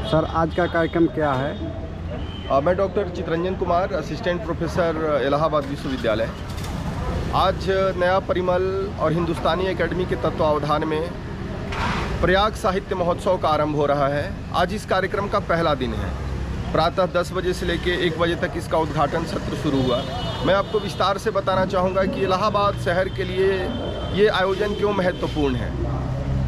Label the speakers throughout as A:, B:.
A: Sir, आज का कार्यक्रम क्या है?
B: मैं doctor Chittaranjan Kumar, assistant professor Allahabad विश्वविद्यालय। आज नया परिमल और हिंदुस्तानी एकेडमी के तत्वावधान में प्रयाग साहित्य महोत्सव का आरंभ हो रहा है। आज इस कार्यक्रम का पहला दिन है। प्रातः 10 बजे से लेकर 1 बजे तक इसका उद्घाटन सत्र शुरू हुआ। मैं आपको विस्तार से बताना चाहूँगा कि इलाहाबाद शहर के लिए ये आयोजन क्यों महत्वपूर्ण है।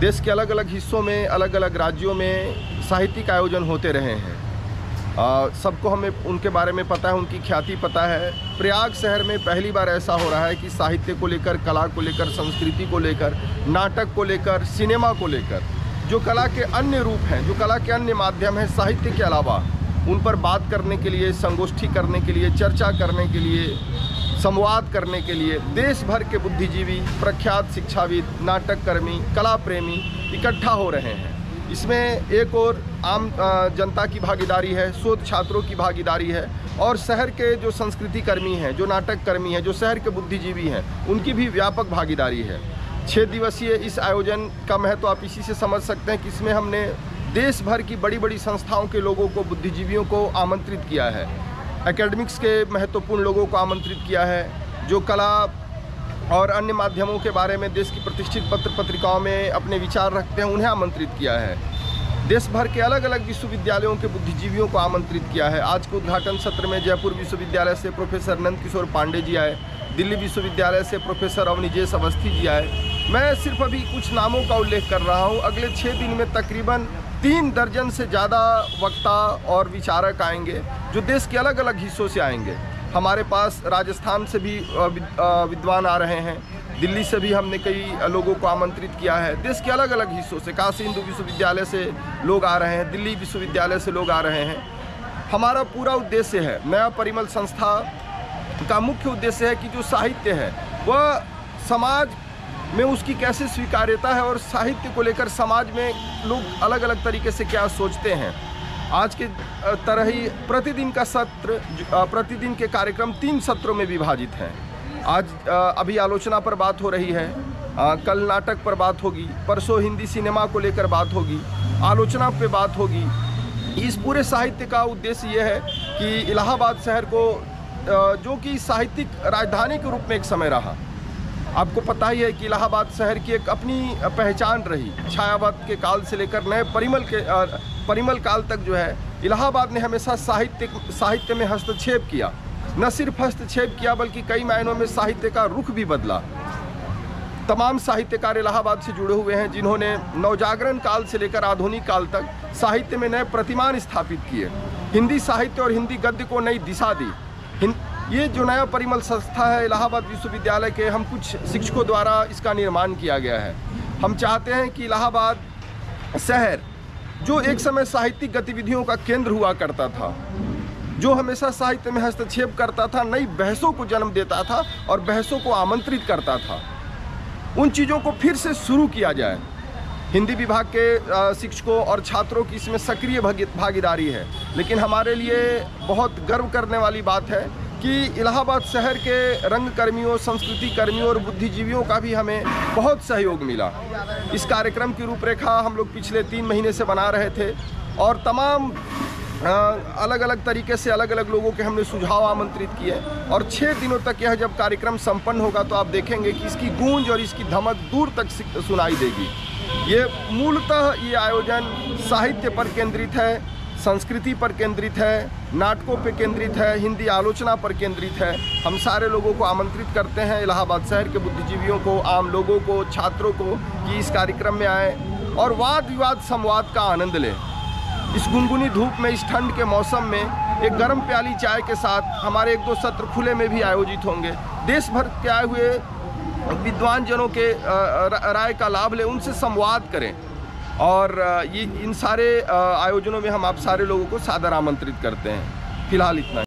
B: देश के अलग अलग हिस्सों में, अलग अलग राज्यों में साहित्यिक आयोजन होते रहे हैं। सबको हमें उनके बारे में पता है, उनकी ख्याति पता है। प्रयाग शहर में पहली बार ऐसा हो रहा है कि साहित्य को लेकर, कला को लेकर, संस्कृति को लेकर, नाटक को लेकर, सिनेमा को लेकर, जो कला के अन्य रूप हैं, जो कला के अन्य माध्यम हैं, साहित्य के अलावा उन पर बात करने के लिए, संगोष्ठी करने के लिए, चर्चा करने के लिए, संवाद करने के लिए देश भर के बुद्धिजीवी, प्रख्यात शिक्षाविद, नाटककर्मी, कला प्रेमी इकट्ठा हो रहे हैं। इसमें एक और आम जनता की भागीदारी है, शोध छात्रों की भागीदारी है, और शहर के जो संस्कृति कर्मी हैं, जो नाटक कर्मी हैं, जो शहर के बुद्धिजीवी हैं, उनकी भी व्यापक भागीदारी है। 6 दिवसीय इस आयोजन का महत्व आप इसी से समझ सकते हैं कि इसमें हमने देश भर की बड़ी बड़ी संस्थाओं के लोगों को, बुद्धिजीवियों को आमंत्रित किया है। एकेडमिक्स के महत्वपूर्ण लोगों को आमंत्रित किया है, जो कला और अन्य माध्यमों के बारे में देश की प्रतिष्ठित पत्र पत्रिकाओं में अपने विचार रखते हैं, उन्हें आमंत्रित किया है। देश भर के अलग अलग विश्वविद्यालयों के बुद्धिजीवियों को आमंत्रित किया है। आज के उद्घाटन सत्र में जयपुर विश्वविद्यालय से प्रोफेसर नंद किशोर पांडे जी आए, दिल्ली विश्वविद्यालय से प्रोफेसर अवनिजेश अवस्थी जी आए। मैं सिर्फ अभी कुछ नामों का उल्लेख कर रहा हूँ। अगले 6 दिन में तकरीबन 3 दर्जन से ज़्यादा वक्ता और विचारक आएंगे, जो देश के अलग अलग हिस्सों से आएंगे। हमारे पास राजस्थान से भी विद्वान आ रहे हैं, दिल्ली से भी हमने कई लोगों को आमंत्रित किया है। देश के अलग अलग हिस्सों से, काशी हिंदू विश्वविद्यालय से लोग आ रहे हैं, दिल्ली विश्वविद्यालय से लोग आ रहे हैं। हमारा पूरा उद्देश्य है, नया परिमल संस्था का मुख्य उद्देश्य है कि जो साहित्य है वह समाज में उसकी कैसे स्वीकार्यता है, और साहित्य को लेकर समाज में लोग अलग अलग तरीके से क्या सोचते हैं। आज के तरह ही प्रतिदिन का सत्र, प्रतिदिन के कार्यक्रम 3 सत्रों में विभाजित हैं। आज अभी आलोचना पर बात हो रही है, कल नाटक पर बात होगी, परसों हिंदी सिनेमा को लेकर बात होगी, आलोचना पे बात होगी। इस पूरे साहित्य का उद्देश्य ये है कि इलाहाबाद शहर को, जो कि साहित्यिक राजधानी के रूप में एक समय रहा, आपको पता ही है कि इलाहाबाद शहर की एक अपनी पहचान रही। छायावत के काल से लेकर नए परिमल काल तक जो है, इलाहाबाद ने हमेशा साहित्य में हस्तक्षेप किया। न सिर्फ हस्तक्षेप किया, बल्कि कई मायनों में साहित्य का रुख भी बदला। तमाम साहित्यकार इलाहाबाद से जुड़े हुए हैं, जिन्होंने नवजागरण काल से लेकर आधुनिक काल तक साहित्य में नए प्रतिमान स्थापित किए, हिंदी साहित्य और हिंदी गद्य को नई दिशा दी। ये जो नया परिमल संस्था है इलाहाबाद विश्वविद्यालय के, हम कुछ शिक्षकों द्वारा इसका निर्माण किया गया है। हम चाहते हैं कि इलाहाबाद शहर, जो एक समय साहित्यिक गतिविधियों का केंद्र हुआ करता था, जो हमेशा साहित्य में हस्तक्षेप करता था, नई बहसों को जन्म देता था और बहसों को आमंत्रित करता था, उन चीज़ों को फिर से शुरू किया जाए। हिंदी विभाग के शिक्षकों और छात्रों की इसमें सक्रिय भागीदारी है। लेकिन हमारे लिए बहुत गर्व करने वाली बात है कि इलाहाबाद शहर के रंगकर्मियों, संस्कृति कर्मियों और बुद्धिजीवियों का भी हमें बहुत सहयोग मिला। इस कार्यक्रम की रूपरेखा हम लोग पिछले 3 महीने से बना रहे थे, और तमाम अलग अलग तरीके से अलग अलग लोगों के हमने सुझाव आमंत्रित किए। और 6 दिनों तक यह जब कार्यक्रम संपन्न होगा तो आप देखेंगे कि इसकी गूंज और इसकी धमक दूर तक सुनाई देगी। ये मूलतः ये आयोजन साहित्य पर केंद्रित है, संस्कृति पर केंद्रित है, नाटकों पर केंद्रित है, हिंदी आलोचना पर केंद्रित है। हम सारे लोगों को आमंत्रित करते हैं, इलाहाबाद शहर के बुद्धिजीवियों को, आम लोगों को, छात्रों को, कि इस कार्यक्रम में आए और वाद विवाद संवाद का आनंद लें। इस गुनगुनी धूप में, इस ठंड के मौसम में एक गर्म प्याली चाय के साथ हमारे 1-2 सत्र खुले में भी आयोजित होंगे। देश भर के आए हुए विद्वान जनों के राय का लाभ लें, उनसे संवाद करें। और ये इन सारे आयोजनों में हम आप सारे लोगों को सादर आमंत्रित करते हैं। फिलहाल इतना ही।